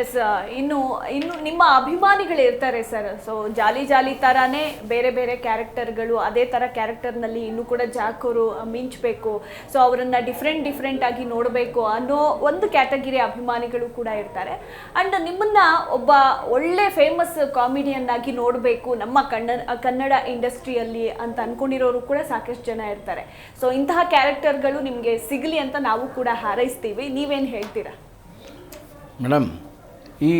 S ಇನ್ನು ಇನ್ನು ನಿಮ್ಮ ಅಭಿಮಾನಿಗಳು ಇರ್ತಾರೆ ಸರ್. ಸೊ ಜಾಲಿ ಜಾಲಿ ಥರನೇ ಬೇರೆ ಬೇರೆ ಕ್ಯಾರೆಕ್ಟರ್ಗಳು, ಅದೇ ಥರ ಕ್ಯಾರೆಕ್ಟರ್ನಲ್ಲಿ ಇನ್ನೂ ಕೂಡ ಜಾಕ್ ಅವರು ಮಿಂಚಬೇಕು, ಸೊ ಅವರನ್ನು ಡಿಫ್ರೆಂಟ್ ಆಗಿ ನೋಡಬೇಕು ಅನ್ನೋ ಒಂದು ಕ್ಯಾಟಗಿರಿ ಅಭಿಮಾನಿಗಳು ಕೂಡ ಇರ್ತಾರೆ. ಆ್ಯಂಡ್ ನಿಮ್ಮನ್ನು ಒಬ್ಬ ಒಳ್ಳೆ ಫೇಮಸ್ ಕಾಮಿಡಿಯನ್ ಆಗಿ ನೋಡಬೇಕು ನಮ್ಮ ಕನ್ನಡ ಇಂಡಸ್ಟ್ರಿಯಲ್ಲಿ ಅಂತ ಅಂದ್ಕೊಂಡಿರೋರು ಕೂಡ ಸಾಕಷ್ಟು ಜನ ಇರ್ತಾರೆ. ಸೊ ಇಂತಹ ಕ್ಯಾರೆಕ್ಟರ್ಗಳು ನಿಮಗೆ ಸಿಗಲಿ ಅಂತ ನಾವು ಕೂಡ ಹಾರೈಸ್ತೀವಿ. ನೀವೇನು ಹೇಳ್ತೀರಾ ಮೇಡಮ್? ಈ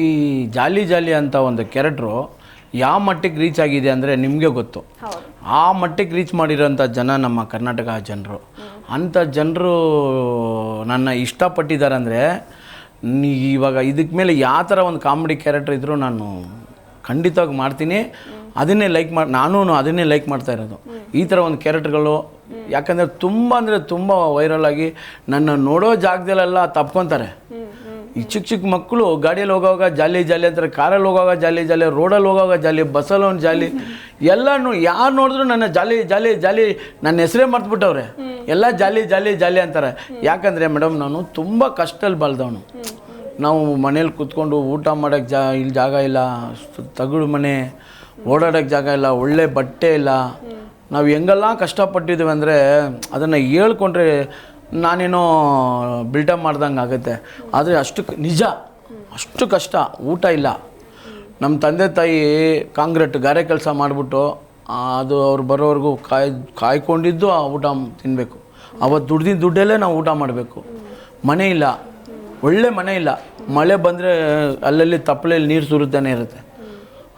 ಜಾಲಿ ಜಾಲಿ ಅಂತ ಒಂದು ಕ್ಯಾರೆಕ್ಟ್ರು ಯಾವ ಮಟ್ಟಿಗೆ ರೀಚ್ ಆಗಿದೆ ಅಂದರೆ ನಿಮಗೆ ಗೊತ್ತು. ಆ ಮಟ್ಟಿಗೆ ರೀಚ್ ಮಾಡಿರೋಂಥ ಜನ ನಮ್ಮ ಕರ್ನಾಟಕ ಜನರು. ಅಂಥ ಜನರು ನನ್ನ ಇಷ್ಟಪಟ್ಟಿದ್ದಾರೆ ಅಂದರೆ ಇವಾಗ ಇದಕ್ಕೆ ಮೇಲೆ ಯಾವ ಥರ ಒಂದು ಕಾಮಿಡಿ ಕ್ಯಾರೆಕ್ಟರ್ ಇದ್ದರೂ ನಾನು ಖಂಡಿತವಾಗಿ ಮಾಡ್ತೀನಿ. ಅದನ್ನೇ ನಾನು ಅದನ್ನೇ ಲೈಕ್ ಮಾಡ್ತಾ ಇರೋದು, ಈ ಥರ ಒಂದು ಕ್ಯಾರೆಕ್ಟರ್ಗಳು. ಯಾಕಂದರೆ ತುಂಬ ವೈರಲ್ ಆಗಿ ನನ್ನ ನೋಡೋ ಜಾಗದಲ್ಲೆಲ್ಲ ತಪ್ಕೊತಾರೆ. ಈ ಚಿಕ್ಕ ಮಕ್ಕಳು ಗಾಡಿಯಲ್ಲಿ ಹೋಗೋವಾಗ ಜಾಲಿ ಜಾಲಿ ಅಂತಾರೆ, ಕಾರಲ್ಲಿ ಹೋಗೋವಾಗ ಜಾಲಿ ಜಾಲಿ, ರೋಡಲ್ಲಿ ಹೋಗೋವಾಗ ಜಾಲಿ, ಬಸ್ಸಲ್ಲಿ ಒಂದು ಜಾಲಿ, ಎಲ್ಲನೂ ಯಾರು ನೋಡಿದ್ರು ನನ್ನ ಜಾಲಿ ಜಾಲಿ ಜಾಲಿ, ನನ್ನ ಹೆಸರೇ ಮರ್ತ್ಬಿಟ್ಟವ್ರೆ. ಎಲ್ಲ ಜಾಲಿ ಜಾಲಿ ಜಾಲಿ ಅಂತಾರೆ. ಯಾಕಂದರೆ ಮೇಡಮ್ ನಾನು ತುಂಬ ಕಷ್ಟದಲ್ಲಿ ಬೆಳೆದವನು. ನಾವು ಮನೇಲಿ ಕೂತ್ಕೊಂಡು ಊಟ ಮಾಡೋಕ್ಕೆ ಇಲ್ಲಿ ಜಾಗ ಇಲ್ಲ, ತಗಡು ಮನೆ, ಓಡಾಡೋಕ್ಕೆ ಜಾಗ ಇಲ್ಲ, ಒಳ್ಳೆ ಬಟ್ಟೆ ಇಲ್ಲ. ನಾವು ಹೆಂಗೆಲ್ಲ ಕಷ್ಟಪಟ್ಟಿದ್ದೀವಿ ಅಂದರೆ ಅದನ್ನು ಹೇಳ್ಕೊಂಡ್ರೆ ನಾನೇನೋ ಬಿಲ್ಡಪ್ ಮಾಡ್ದಂಗೆ ಆಗುತ್ತೆ. ಆದರೆ ನಿಜ ಅಷ್ಟು ಕಷ್ಟ. ಊಟ ಇಲ್ಲ. ನಮ್ಮ ತಂದೆ ತಾಯಿ ಗಾರೆ ಕೆಲಸ ಮಾಡಿಬಿಟ್ಟು ಅದು ಅವ್ರು ಬರೋವರೆಗೂ ಕಾಯ್ಕೊಂಡಿದ್ದು ಆ ಊಟ ತಿನ್ನಬೇಕು. ಅವತ್ತು ದುಡ್ದಿನ ದುಡ್ಡಲ್ಲೇ ನಾವು ಊಟ ಮಾಡಬೇಕು. ಮನೆ ಇಲ್ಲ, ಒಳ್ಳೆ ಮನೆ ಇಲ್ಲ. ಮಳೆ ಬಂದರೆ ಅಲ್ಲಲ್ಲಿ ತಪ್ಪಲೆಯಲ್ಲಿ ನೀರು ಸುರಿತಾನೆ ಇರುತ್ತೆ.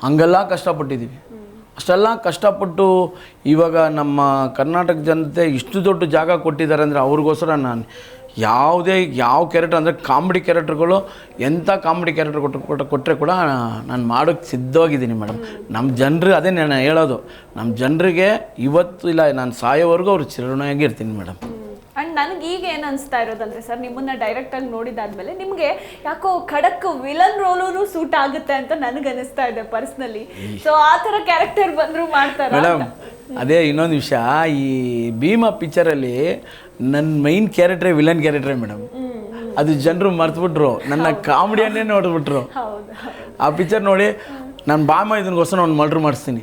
ಹಂಗೆಲ್ಲ ಕಷ್ಟಪಟ್ಟಿದ್ದೀವಿ. ಅಷ್ಟೆಲ್ಲ ಕಷ್ಟಪಟ್ಟು ಇವಾಗ ನಮ್ಮ ಕರ್ನಾಟಕ ಜನತೆ ಇಷ್ಟು ದೊಡ್ಡ ಜಾಗ ಕೊಟ್ಟಿದ್ದಾರೆ ಅಂದರೆ ಅವ್ರಿಗೋಸ್ಕರ ನಾನು ಯಾವ ಕ್ಯಾರೆಕ್ಟರ್ ಅಂದರೆ ಕಾಮಿಡಿ ಕ್ಯಾರೆಕ್ಟರ್ಗಳು, ಎಂಥ ಕಾಮಿಡಿ ಕ್ಯಾರೆಕ್ಟರ್ ಕೊಟ್ಟರೆ ಕೂಡ ನಾನು ಮಾಡೋಕ್ಕೆ ಸಿದ್ಧವಾಗಿದ್ದೀನಿ ಮೇಡಮ್. ನಮ್ಮ ಜನರು ಅದೇ ನಾನು ಹೇಳೋದು, ನಮ್ಮ ಜನರಿಗೆ ಇವತ್ತು ಇಲ್ಲ ನಾನು ಸಾಯೋವರೆಗೂ ಅವ್ರು ಚಿರಋಣಿಯಾಗಿರ್ತೀನಿ ಮೇಡಮ್. ಆ್ಯಂಡ್ ನನಗೆ ಈಗ ಏನು ಅನಿಸ್ತಾ ಇರೋದಂದರೆ ಸರ್, ನಿಮ್ಮನ್ನು ಡೈರೆಕ್ಟಾಗಿ ನೋಡಿದಾದ್ಮೇಲೆ ನಿಮಗೆ ಯಾಕೋ ಖಡಕ್ ವಿಲನ್ ರೋಲೂ ಸೂಟ್ ಆಗುತ್ತೆ ಅಂತ ನನಗೆ ಅನಿಸ್ತಾ ಇದೆ ಪರ್ಸ್ನಲಿ. ಸೊ ಆ ಥರ ಕ್ಯಾರೆಕ್ಟರ್ ಬಂದರೂ ಮಾಡ್ತಾರೆ ಮೇಡಮ್. ಅದೇ ಇನ್ನೊಂದು ವಿಷಯ, ಈ ಭೀಮಾ ಪಿಕ್ಚರಲ್ಲಿ ನನ್ನ ಮೈನ್ ಕ್ಯಾರೆಕ್ಟ್ರೇ ವಿಲನ್ ಕ್ಯಾರೆಕ್ಟ್ರೇ ಮೇಡಮ್. ಅದು ಜನರು ಮರ್ತ್ಬಿಟ್ರು, ನನ್ನ ಕಾಮಿಡಿಯನ್ನೇ ನೋಡಿಬಿಟ್ರು. ಆ ಪಿಕ್ಚರ್ ನೋಡಿ ನಾನು ಬಾಮ ಇದನ್ಗೋಸ್ಕರ ಒಂದು ಮರ್ಡ್ರ್ ಮಾಡಿಸ್ತೀನಿ.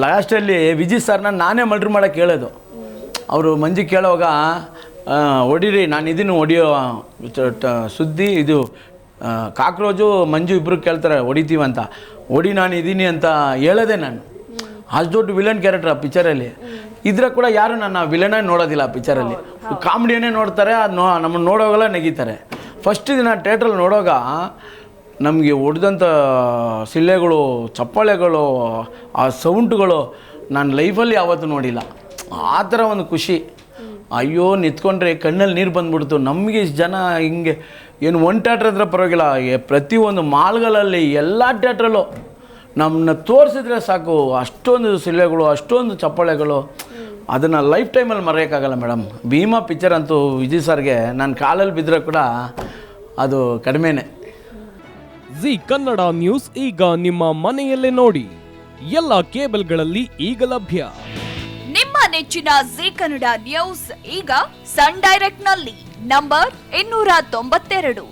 ಲಾಸ್ಟಲ್ಲಿ ವಿಜಯ್ ಸರ್ನ ನಾನೇ ಮರ್ಡ್ರ್ ಮಾಡೋಕ್ಕೆ ಹೇಳೋದು. ಅವರು ಮಂಜು ಕೇಳೋವಾಗ ಹೊಡೀರಿ ನಾನಿದ್ದೀನಿ ಹೊಡಿಯೋ ಸುದ್ದಿ ಇದು ಕಾಕ್ರೋಜು ಮಂಜು ಇಬ್ಬರು ಕೇಳ್ತಾರೆ ಹೊಡಿತೀವಂತ, ಹೊಡಿ ನಾನು ಇದ್ದೀನಿ ಅಂತ ಹೇಳೋದೆ ನಾನು. ಅಷ್ಟು ದೊಡ್ಡ ವಿಲನ್ ಕ್ಯಾರೆಕ್ಟರ್ ಆ ಪಿಕ್ಚರಲ್ಲಿ ಇದ್ರೆ ಕೂಡ ಯಾರು ನನ್ನ ವಿಲನೇ ನೋಡೋದಿಲ್ಲ. ಆ ಪಿಕ್ಚರಲ್ಲಿ ಕಾಮಿಡಿಯನ್ನೇ ನೋಡ್ತಾರೆ. ಅದು ನಮ್ಮನ್ನು ನೋಡೋವಾಗೆಲ್ಲ ನೆಗೀತಾರೆ. ಫಸ್ಟ್ ದಿನ ಥಿಯೇಟ್ರಲ್ಲಿ ನೋಡೋವಾಗ ನಮಗೆ ಹೊಡೆದಂಥ ಸಿಳ್ಳೆಗಳು, ಚಪ್ಪಾಳೆಗಳು, ಆ ಸೌಂಡ್ಗಳು ನಾನು ಲೈಫಲ್ಲಿ ಯಾವತ್ತೂ ನೋಡಿಲ್ಲ. ಆ ಥರ ಒಂದು ಖುಷಿ. ಅಯ್ಯೋ ನಿಂತ್ಕೊಂಡ್ರೆ ಕಣ್ಣಲ್ಲಿ ನೀರು ಬಂದ್ಬಿಡ್ತು. ನಮಗೆ ಇಷ್ಟು ಜನ ಹಿಂಗೆ ಏನು ಒಂದು ಥಿಯೇಟ್ರ್ ಹತ್ರ ಪರವಾಗಿಲ್ಲ, ಪ್ರತಿಯೊಂದು ಮಾಲ್ಗಳಲ್ಲಿ ಎಲ್ಲ ಥಿಯೇಟ್ರಲ್ಲೂ ನಮ್ಮನ್ನ ತೋರಿಸಿದ್ರೆ ಸಾಕು, ಅಷ್ಟೊಂದು ಸಿಳ್ಳೆಗಳು, ಅಷ್ಟೊಂದು ಚಪ್ಪಾಳೆಗಳು. ಅದನ್ನು ಲೈಫ್ ಟೈಮಲ್ಲಿ ಮರೆಯೋಕ್ಕಾಗಲ್ಲ ಮೇಡಮ್. ಭೀಮಾ ಪಿಕ್ಚರ್ ಅಂತೂ ವಿಜಯ್ ಸರ್ಗೆ ನಾನು ಕಾಲಲ್ಲಿ ಬಿದ್ದರೆ ಕೂಡ ಅದು ಕಡಿಮೆನೇ. ಜಿ ಕನ್ನಡ ನ್ಯೂಸ್ ಈಗ ನಿಮ್ಮ ಮನೆಯಲ್ಲೇ ನೋಡಿ. ಎಲ್ಲ ಕೇಬಲ್ಗಳಲ್ಲಿ ಈಗ ಲಭ್ಯ. ನಿಮ್ಮ ನೆಚ್ಚಿನ ಜಿ ಕನ್ನಡ ನ್ಯೂಸ್ ಈಗ ಸನ್ ಡೈರೆಕ್ಟ್ ನಲ್ಲಿ number 292,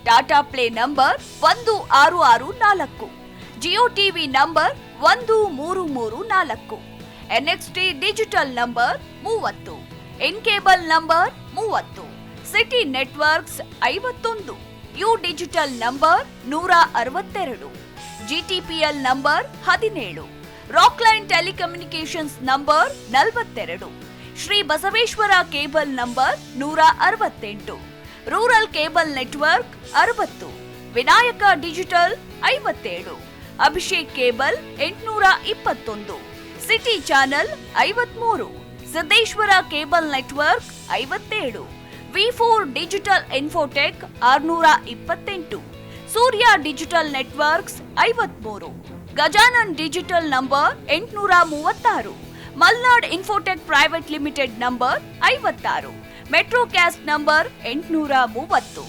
Tata play number 1664, Jio TV number 1334, NXT digital number 30, in cable number 30, city networks 51, U digital number 162, GTPL number 17, Rockline telecommunications number 42, Shri Basaveshwara cable number 168, rural cable network 60, Vinayaka digital 57, Abhishek cable 821, city channel 53, Siddeshwara cable network 57, V4 digital Infotech 628, Surya digital networks 53, Gajanan digital number 836, Malnad Infotech private limited number 56, Metrocast number 830,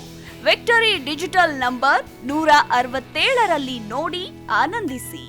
Victory digital number 167ರಲ್ಲಿ ನೋಡಿ ಆನಂದಿಸಿ.